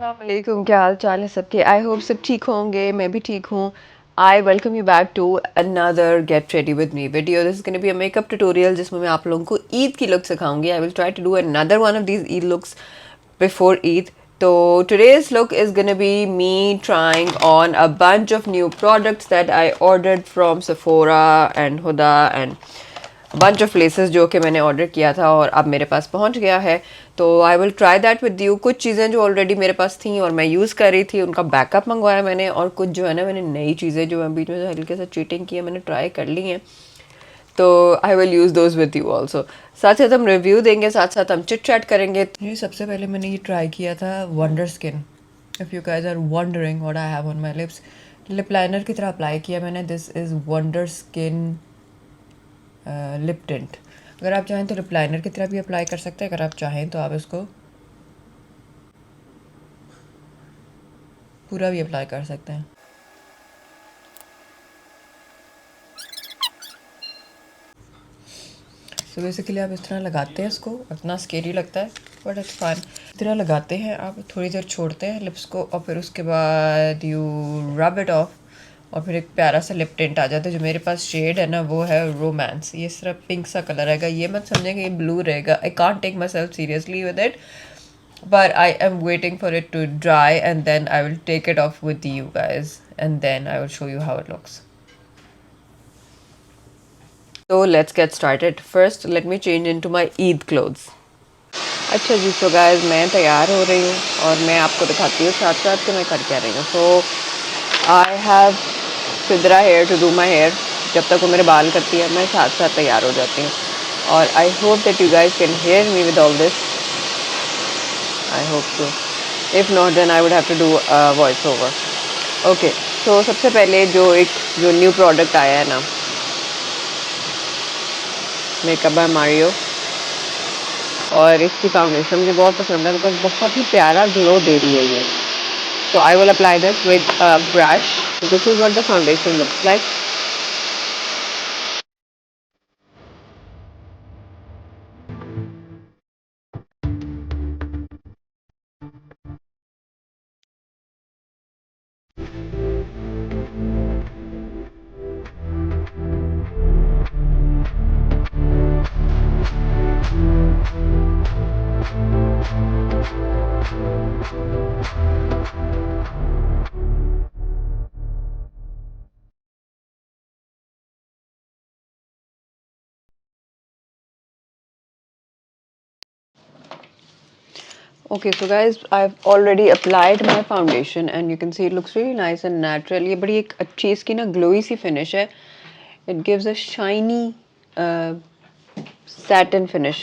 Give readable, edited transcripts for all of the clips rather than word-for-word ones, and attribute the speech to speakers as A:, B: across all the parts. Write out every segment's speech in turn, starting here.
A: वालेकुम, क्या हाल चाल है सबके। आई होप सब ठीक होंगे, मैं भी ठीक हूँ। I welcome you back to another get ready with me video. This is gonna be a makeup tutorial जिसमें मैं आप लोगों को ईद की लुक सिखाऊंगी। I will try to do another one of these Eid looks before Eid. So today's look is gonna be me trying on a bunch of new products that I ordered from Sephora and Huda and bunch of places जो कि मैंने order किया था और अब मेरे पास पहुंच गया है. तो आई will try that with you. कुछ चीज़ें जो ऑलरेडी मेरे पास थी और मैं यूज़ कर रही थी उनका बैकअप मंगवाया मैंने, और कुछ जो है ना मैंने नई चीज़ें जो मैं बीच में हल्के से चीटिंग की है मैंने ट्राई कर ली हैं. तो I will use those with you also. साथ साथ हम रिव्यू देंगे, साथ साथ हम चिट चैट करेंगे. जी, सबसे पहले मैंने ये ट्राई किया था Wonder Skin. If you guys are wondering what I have on my lips, lip liner की तरह अप्लाई किया मैंने. This is Wonder Skin lip tint. अगर आप चाहें तो लिप लाइनर की तरह भी अप्लाई कर सकते हैं. अगर आप चाहें तो आप इसको पूरा भी अप्लाई कर सकते हैं. सो बेसिकली आप इस तरह लगाते हैं इसको. इतना स्केरी लगता है बट इट्स फन. इस तरह लगाते हैं आप, थोड़ी देर छोड़ते हैं लिप्स को और फिर उसके बाद यू रब इट ऑफ और फिर एक प्यारा सा लिप टिंट आ जाता है. जो मेरे पास शेड है ना वो है रोमांस. ये सिर्फ पिंक सा कलर रहेगा. ये मत समझेंगे ये ब्लू रहेगा. I can't take my self seriously with it, but I am waiting for it to dry and then I will take it off with you guys and then I will show you how it looks. So let's get started. First let me change into my Eid clothes. अच्छा जी, so guys मैं तैयार हो रही हूँ और मैं आपको दिखाती हूँ साथ साथ कि मैं कर क्या रही हूँ. So I have Sidra hair to do my hair. जब तक वो मेरे बाल करती है मैं साथ साथ तैयार हो जाती हूँ. और I hope that you guys can hear me with all this. I hope so. If not, then I would have to do a voice over. Okay. So सबसे पहले जो न्यू प्रोडक्ट आया है ना, मेकअप बाय मारियो, और इसकी foundation मुझे बहुत पसंद है बिकॉज बहुत ही प्यारा ग्लो दे रही है ये. तो I will apply this with brush. This is what the foundation looks like. Okay, so guys, I've already applied my foundation and you can see it looks really nice and natural. ये बड़ी एक अच्छी इसकी ना glowy सी finish है. It gives a shiny satin finish.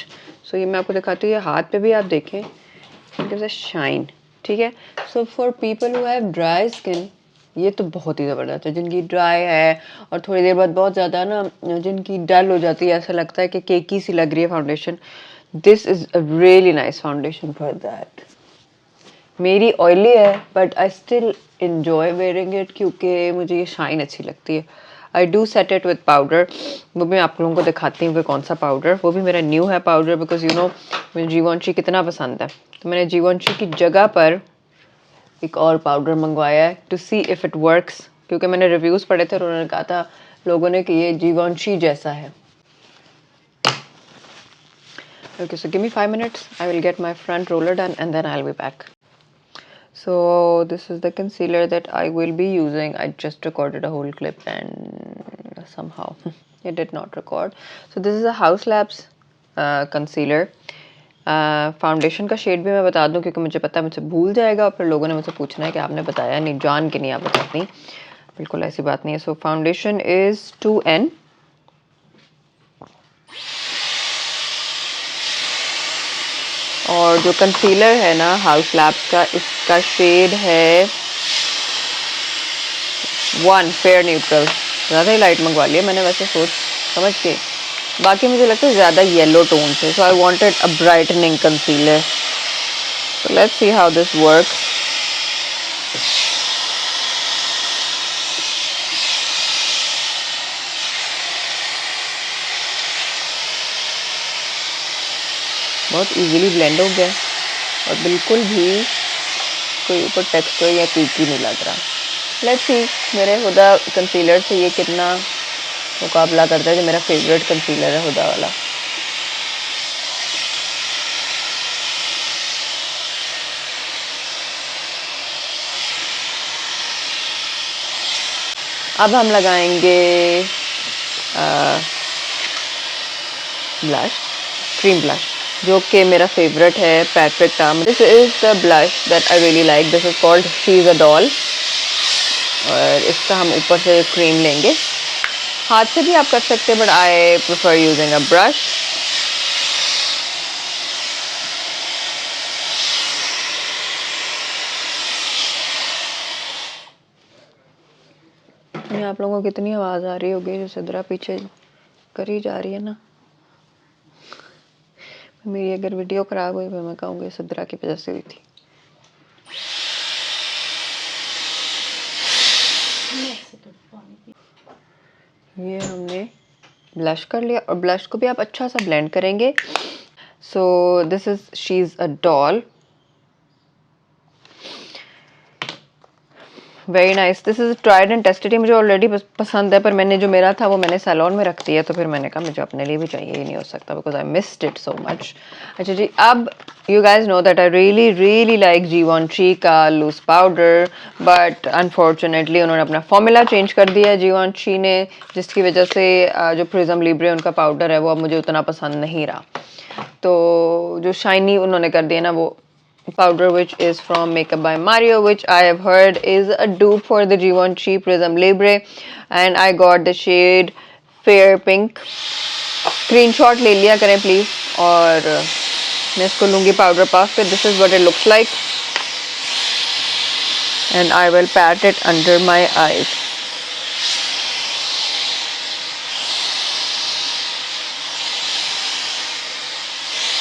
A: So ये मैं आपको दिखाती हूँ. ये हाथ पे भी आप देखें, it gives a shine. ठीक है. So for people who have dry skin, ये तो बहुत ही ज़बरदस्त है. जिनकी ड्राई है और थोड़ी देर बाद बहुत ज़्यादा ना जिनकी डल हो जाती है, ऐसा लगता है कि केकी सी लग रही है foundation, this is a really nice foundation for that. मेरी ऑयली है but I still enjoy wearing it क्योंकि मुझे ये शाइन अच्छी लगती है. I do set it with powder. वो मैं आप लोगों को दिखाती हूँ कि कौन सा पाउडर. वो भी मेरा न्यू है पाउडर बिकॉज यू नो मुझे जीवॉन्शी कितना पसंद है. तो मैंने जीवॉन्शी की जगह पर एक और पाउडर मंगवाया है to see if it works. क्योंकि मैंने रिव्यूज़ पढ़े थे और उन्होंने कहा था लोगों ने कि ये जीवॉन्शी जैसा है. Okay, so give me 5 minutes. I will get my front roller done and then I'll be back. So this is the concealer that I will be using. I just recorded a whole clip and somehow it did not record. So this is a House Labs concealer. Foundation का shade भी मैं बता दूं क्योंकि मुझे पता है मुझसे भूल जाएगा और फिर लोगों ने मुझसे पूछना है कि आपने बताया नहीं, जान के नहीं आप बताती. बिल्कुल ऐसी बात नहीं है. सो फाउंडेशन इज़ 2N. और जो कंसीलर है ना हाउस लैब्स का, इसका शेड है 1 फेयर न्यूट्रल. ज़्यादा ही लाइट मंगवा लिया मैंने वैसे सोच समझ के. बाकी मुझे लगता है ज़्यादा येलो टोन से. So I wanted a brightening concealer. So let's see how this works. बहुत इजीली ब्लेंड हो गया और बिल्कुल भी कोई ऊपर टेक्सचर या पीकी नहीं लग रहा। लेट्स सी मेरे हुदा कंसीलर से ये कितना मुकाबला करता है, जो मेरा फेवरेट कंसीलर है हुदा वाला। अब हम लगाएंगे ब्लश, क्रीम ब्लश, जो कि मेरा फेवरेट है, Patrick Ta. This is the blush that I really like, this is called she is a doll. और इसका हम ऊपर से क्रीम लेंगे, हाथ से भी आप कर सकते हैं but I prefer using a brush. आप लोगों को कितनी आवाज़ आ रही होगी, जो सिद्रा पीछे करी जा रही है ना। मेरी अगर वीडियो ख़राब हुई तो मैं कहूँगी सिद्रा की वजह से हुई थी। ये हमने ब्लश कर लिया, और ब्लश को भी आप अच्छा सा ब्लेंड करेंगे। सो this is she is a doll, very nice. This is tried and tested, मुझे ऑलरेडी पसंद है, पर मैंने जो मेरा था वो मैंने सैलून में रख दिया, तो फिर मैंने कहा मुझे अपने लिए भी चाहिए, ये नहीं हो सकता, because I missed it so much. अच्छा जी, अब you guys know that I really really like Givenchy का लूज पाउडर, बट अनफॉर्चुनेटली उन्होंने अपना फॉर्मूला चेंज कर दिया है Givenchy ने, जिसकी वजह से जो प्रिज्म लिब्रे उनका पाउडर है वो अब मुझे उतना पसंद नहीं रहा। तो जो शाइनी उन्होंने कर दिया ना वो powder, which is from Makeup by Mario, which I have heard is a dupe for the Givenchy Prism Libre, and I got the shade Fair Pink. Screenshot ले लिया करें प्लीज़, और मैं इसको लूँगी पाउडर पफ पे। This is what it looks like, and I will PAT it under my eyes.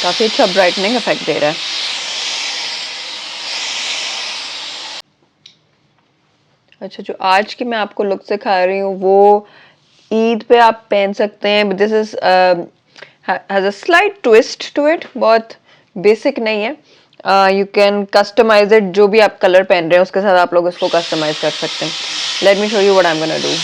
A: काफ़ी अच्छा ब्राइटनिंग इफेक्ट दे रहा है। अच्छा, जो आज की मैं आपको लुक सिखा रही हूँ वो ईद पे आप पहन सकते हैं। This is has a slight twist to it, बहुत बेसिक नहीं है। यू कैन कस्टमाइज इट, जो भी आप कलर पहन रहे हैं उसके साथ आप लोग इसको कस्टमाइज कर सकते हैं। Late me show you what I am gonna do.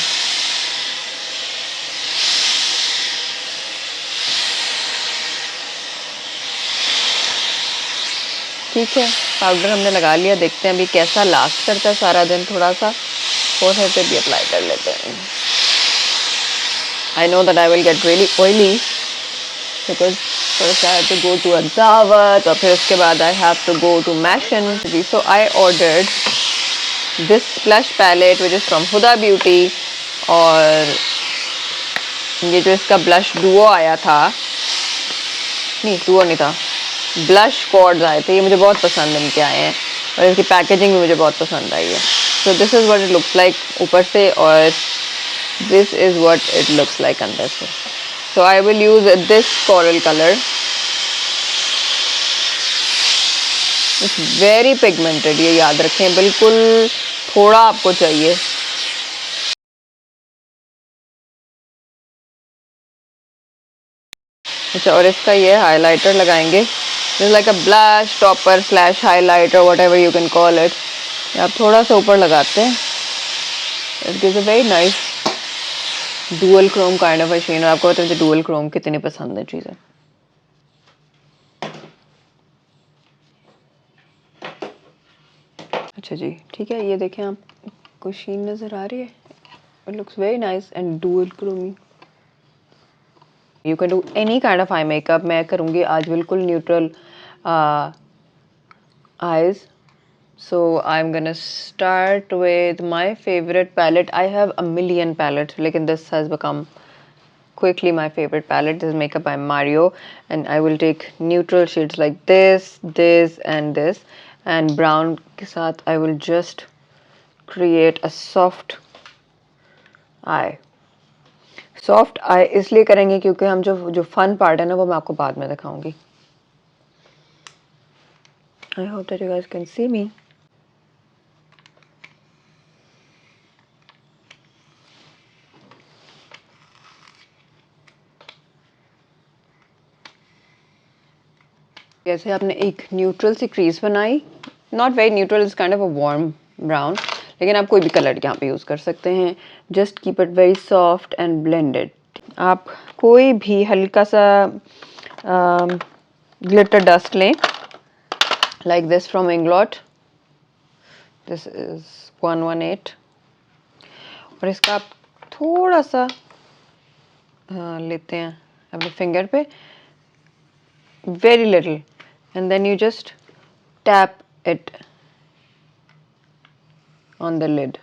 A: ठीक है, पाउडर हमने लगा लिया, देखते हैं अभी कैसा लास्ट करता है सारा दिन। थोड़ा सा फोरहेड पे भी अप्लाई कर लेते हैं। I know that I will get really oily because first I have to go to a dawat, और फिर उसके बाद I have to go to Mashin. So I ordered this blush palette which is from Huda Beauty, और ये जो इसका blush Duo आया था, नहीं डुओ नहीं था, ब्लश कॉर्ड्स आए थे, ये मुझे बहुत पसंद इनके आए हैं, और इसकी पैकेजिंग भी मुझे बहुत पसंद आई है। सो this is what it looks like ऊपर से, और this is what it looks like under से। So I will use this coral color. It's very pigmented, ये याद रखें, बिल्कुल थोड़ा आपको चाहिए। अच्छा, और इसका ये हाइलाइटर लगाएंगे। This is like a blush topper slash highlighter, whatever you can call it। आप थोड़ा सा ऊपर लगाते हैं, it gives a very nice dual chrome kind of a sheen। और आपको पता है मुझे dual chrome कितनी पसंद है चीज़ें। अच्छा जी, ठीक है, ये देखें आप, कोई शीन नज़र आ रही है? It looks very nice and dual chrome. You can do any kind of eye makeup. मैं करूँगी आज बिल्कुल neutral eyes. So I'm gonna start with my favorite palette. I have a million palettes, लेकिन this has become quickly my favorite palette. This is Makeup by Mario, and I will take neutral shades like this, this, and this, and brown के साथ I will just create a soft eye. Soft eye इसलिए करेंगे क्योंकि हम जो जो fun part है ना वो मैं आपको बाद में दिखाऊंगी। I hope that you guys can see me. जैसे आपने एक न्यूट्रल सी क्रीज बनाई, not very neutral, is kind of a warm brown, लेकिन आप कोई भी कलर यहाँ पे यूज़ कर सकते हैं. Just keep it very soft and blended. आप कोई भी हल्का सा ग्लिटर डस्ट लें, like this from Inglot. This is 118. और इसका आप थोड़ा सा लेते हैं अपने फिंगर पे, very little, and then you just tap it on the lid.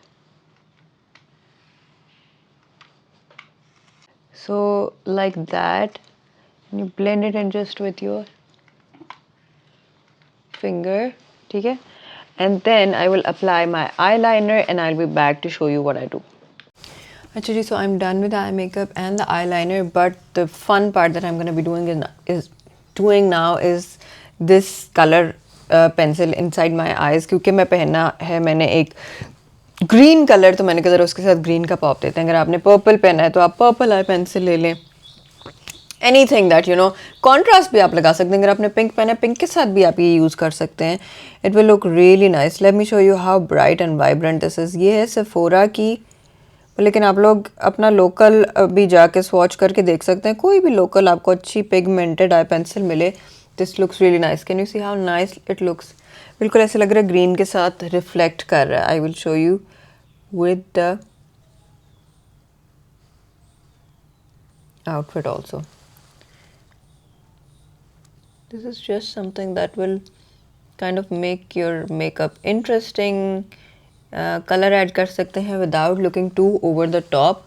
A: So like that, and you blend it in just with your finger, ठीक है? And then I will apply my eyeliner and I'll be back to show you what I do. Actually, so I'm done with the eye makeup and the eyeliner, but the fun part that I'm going to be doing now is this color pencil inside my eyes, क्योंकि मैं पहनना है मैंने एक green colour, तो मैंने कहा जरा उसके साथ ग्रीन का पॉप देते हैं. अगर आपने पर्पल पहना है तो आप पर्पल आई पेंसिल ले लें. Anything that you know, contrast भी आप लगा सकते हैं. अगर आपने पिंक पहना है, पिंक के साथ भी आप ये यूज़ कर सकते हैं. It will look really nice. Late me show you how bright and vibrant this is. ये है सेफोरा की, लेकिन आप लोग अपना लोकल भी जाके स्वॉच करके देख सकते हैं. कोई भी लोकल आपको अच्छी पिगमेंटेड आई पेंसिल मिले, this looks really nice. Can you see how nice it looks. बिल्कुल ऐसे लग रहा है ग्रीन के साथ रिफ्लेक्ट कर रहा है. I will show you with the outfit also. This is just something that will kind of make your makeup interesting. Color add कर सकते हैं without looking too over the top.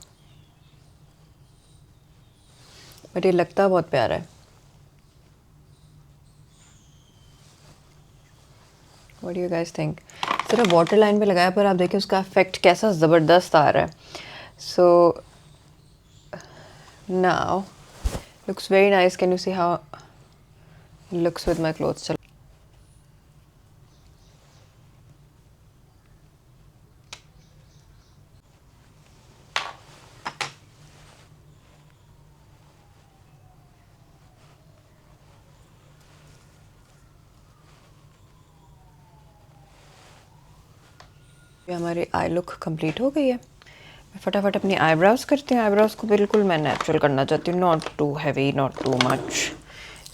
A: But ये लगता बहुत प्यारा है. What do you guys think? सिर्फ water line पे लगाया, पर आप देखिए उसका इफेक्ट कैसा ज़बरदस्त आ रहा है. So now looks very nice. Can you see how looks with my clothes? हमारी आई लुक कंप्लीट हो गई है. मैं फटाफट अपनी आईब्राउज करती हूँ. आईब्राउज को बिल्कुल मैं नेचुरल करना चाहती हूँ, not too heavy, not too much.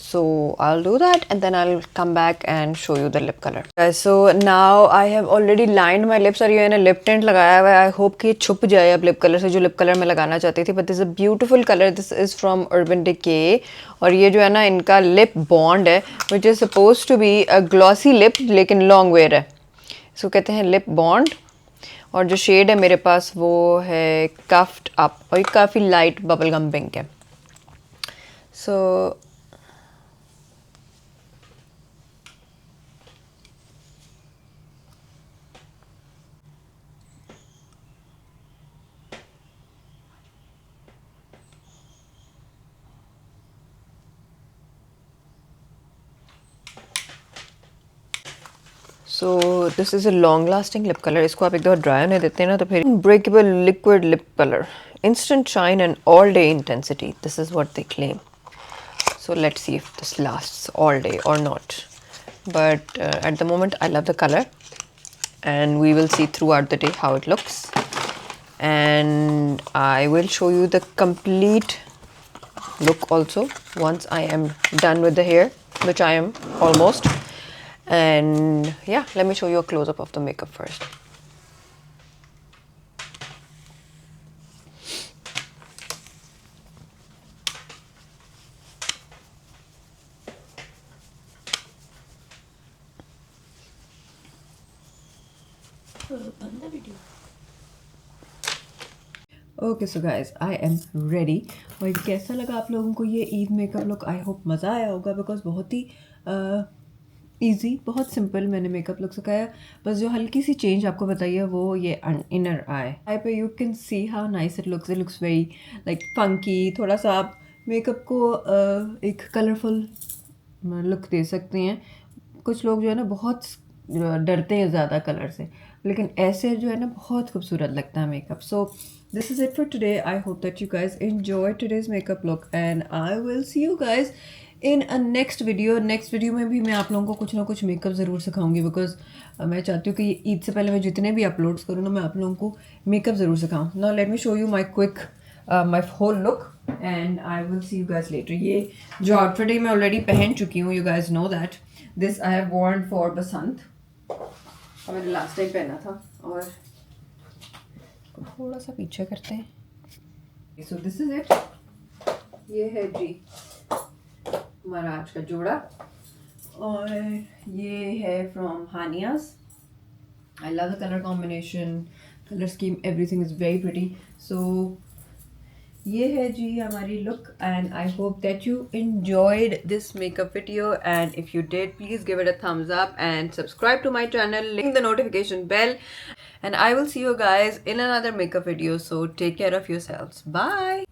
A: So I'll do that and then I'll come back and show you the lip color. Guys, so now I have already lined my lips. और ये मैंने lip tint लगाया हुआ है. I hope कि ये छुप जाए अब lip color से, जो lip color मैं लगाना चाहती थी. But this is a beautiful color. This is from Urban Decay. और ये जो है ना, इनका lip bond है, which is supposed to be a glossy lip, लेकिन long wear है. इसको कहते हैं lip bond. और जो शेड है मेरे पास वो है कफ्ड अप, और ये काफ़ी लाइट बबल गम पिंक है. So so this is a long lasting lip colour. इसको आप एक दफ़ा ड्राई होने देते हैं ना, तो फिर breakable liquid lip colour, instant shine and all day intensity. This is what they claim. So let's see if this lasts all day or not. But at the moment I love the color, and we will see throughout the day how it looks. And I will show you the complete look also once I am done with the hair, which I am almost. And yeah, let me show you a close-up of the makeup first. Okay so guys, I am ready. और कैसा लगा आप लोगों को ये Eid makeup look? I hope मज़ा आया होगा, बिकॉज बहुत ही ईजी, बहुत सिंपल मैंने मेकअप लुक सिखाया. बस जो हल्की सी चेंज आपको बताइए वो ये इनर आई पे you can see how nice it looks very like funky. थोड़ा सा आप मेकअप को एक कलरफुल लुक दे सकते हैं. कुछ लोग जो है ना बहुत डरते हैं ज़्यादा कलर से, लेकिन ऐसे जो है ना बहुत खूबसूरत लगता है makeup. So this is it for today. I hope that you guys enjoyed today's makeup look, and I will see you guys in a next video में भी मैं आप लोगों को कुछ ना कुछ मेकअप ज़रूर सिखाऊंगी, बिकॉज मैं चाहती हूँ कि ईद से पहले मैं जितने भी अपलोड्स करूँ ना, मैं आप लोगों को मेकअप ज़रूर सिखाऊँ. Now let me show you my quick my whole look and I will see you guys later. ये जो आउटफिट है मैं ऑलरेडी पहन चुकी हूँ, you guys know that. This I have worn for Basant, और मैंने लास्ट टाइम पहना था. और थोड़ा सा पीछे करते हैं. So this is it. ये है जी हमारा आज का जोड़ा, और ये है फ्रॉम हानियाज. I love the colour combination, colour scheme, everything is very pretty. So ये है जी हमारी look, and I hope that you enjoyed this makeup video, and if you did, please give it a thumbs up and subscribe to my channel, ring the notification bell, and I will see you guys in another makeup video. So take care of yourselves. Bye.